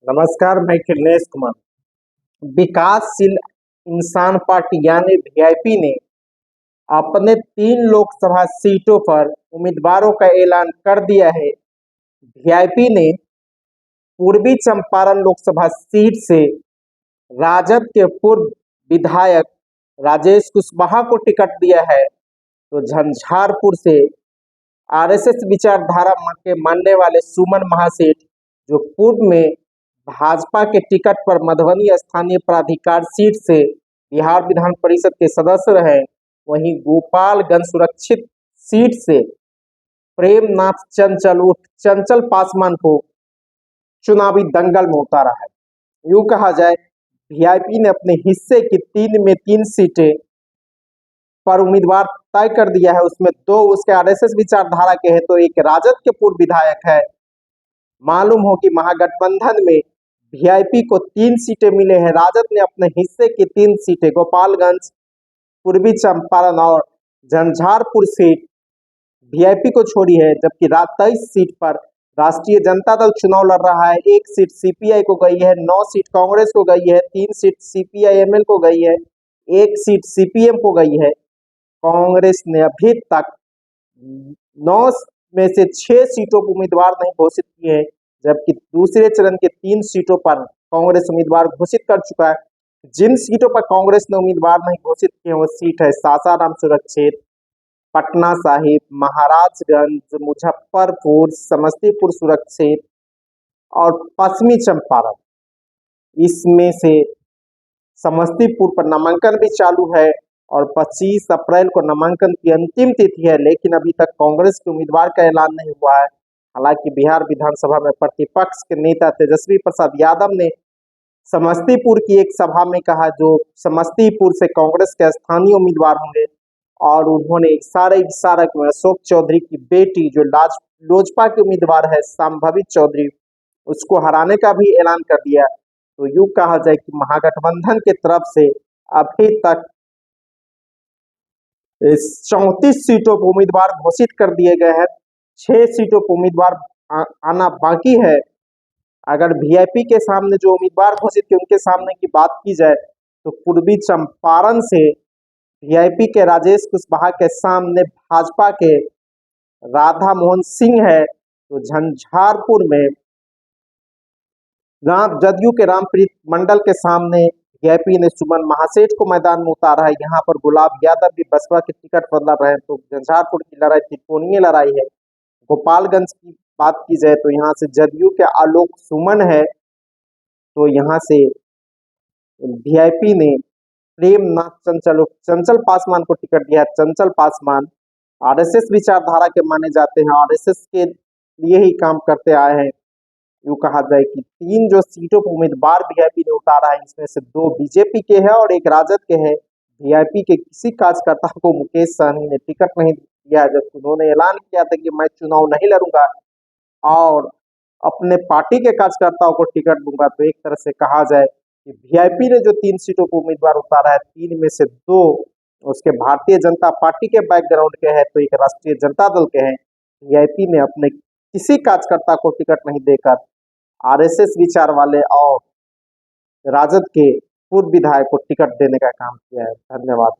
नमस्कार, मैं खिलेश कुमार। विकासशील इंसान पार्टी यानी वीआईपी ने अपने 3 लोकसभा सीटों पर उम्मीदवारों का ऐलान कर दिया है। वीआईपी ने पूर्वी चंपारण लोकसभा सीट से राजद के पूर्व विधायक राजेश कुशवाहा को टिकट दिया है, तो झंझारपुर से आरएसएस विचारधारा के मानने वाले सुमन महासेठ, जो पूर्व में भाजपा के टिकट पर मधुबनी स्थानीय प्राधिकार सीट से बिहार विधान परिषद के सदस्य रहे, वहीं गोपालगंज सुरक्षित सीट से प्रेमनाथ चंचल पासवान को चुनावी दंगल में उतारा है। यूं कहा जाए, वीआईपी ने अपने हिस्से की 3 सीटें पर उम्मीदवार तय कर दिया है। उसमें 2 उसके आरएसएस विचारधारा के हैं, तो एक राजद के पूर्व विधायक है। मालूम हो कि महागठबंधन में वीआईपी को 3 सीटें मिले हैं। राजद ने अपने हिस्से की 3 सीटें गोपालगंज, पूर्वी चंपारण और झंझारपुर सीट वीआईपी को छोड़ी है, जबकि 23 सीट पर राष्ट्रीय जनता दल चुनाव लड़ रहा है। 1 सीट सीपीआई को गई है, 9 सीट कांग्रेस को गई है, 3 सीट सीपीआईएमएल को गई है, 1 सीट सीपीएम को गई है। कांग्रेस ने अभी तक 9 में से 6 सीटों पर उम्मीदवार नहीं घोषित किए हैं, जबकि दूसरे चरण के 3 सीटों पर कांग्रेस उम्मीदवार घोषित कर चुका है। जिन सीटों पर कांग्रेस ने उम्मीदवार नहीं घोषित किए वो सीट है सासाराम सुरक्षित, पटना साहिब, महाराजगंज, मुजफ्फरपुर, समस्तीपुर सुरक्षित और पश्चिमी चंपारण। इसमें से समस्तीपुर पर नामांकन भी चालू है और 25 अप्रैल को नामांकन की अंतिम तिथि है, लेकिन अभी तक कांग्रेस के उम्मीदवार का ऐलान नहीं हुआ है। हालांकि बिहार विधानसभा में प्रतिपक्ष के नेता तेजस्वी प्रसाद यादव ने समस्तीपुर की एक सभा में कहा, जो समस्तीपुर से कांग्रेस के स्थानीय उम्मीदवार होंगे, और उन्होंने इशारा में अशोक चौधरी की बेटी, जो लोजपा के उम्मीदवार है संभावित चौधरी, उसको हराने का भी ऐलान कर दिया। तो यूं कहा जाए कि महागठबंधन की तरफ से अभी तक 34 सीटों पर उम्मीदवार घोषित कर दिए गए हैं। 6 सीटों पर उम्मीदवार आना बाकी है। अगर वीआईपी के सामने जो उम्मीदवार घोषित किए उनके सामने की बात की जाए, तो पूर्वी चंपारण से वीआईपी के राजेश कुशवाहा के सामने भाजपा के राधा मोहन सिंह है। तो झंझारपुर में जदयू के रामप्रीत मंडल के सामने वीआईपी ने सुमन महासेठ को मैदान में उतारा है। यहाँ पर गुलाब यादव भी बसपा के टिकट पर लड़ रहे हैं। तो झंझारपुर की लड़ाई त्रिकोणीय लड़ाई है। गोपालगंज की बात की जाए तो यहाँ से जदयू के आलोक सुमन है, तो यहाँ से वीआईपी ने प्रेमनाथ चंचल पासवान को टिकट दिया। चंचल पासवान आरएसएस विचारधारा के माने जाते हैं, आरएसएस के लिए ही काम करते आए हैं। यूं कहा जाए कि 3 जो सीटों पर उम्मीदवार वीआईपी ने उतारा है, इसमें से 2 बीजेपी के हैं और 1 राजद के हैं। वीआईपी के किसी कार्यकर्ता को मुकेश सहनी ने टिकट नहीं दिया, जबकि उन्होंने ऐलान किया था कि मैं चुनाव नहीं लड़ूंगा और अपने पार्टी के कार्यकर्ताओं को टिकट दूंगा। तो एक तरह से कहा जाए कि वीआईपी ने जो 3 सीटों पर उम्मीदवार उतारा है, 3 में से 2 उसके भारतीय जनता पार्टी के बैकग्राउंड के हैं, तो एक राष्ट्रीय जनता दल के हैं। वीआईपी ने अपने किसी कार्यकर्ता को टिकट नहीं देकर आरएसएस विचार वाले और राजद के पूर्व विधायक को टिकट देने का काम किया है। धन्यवाद।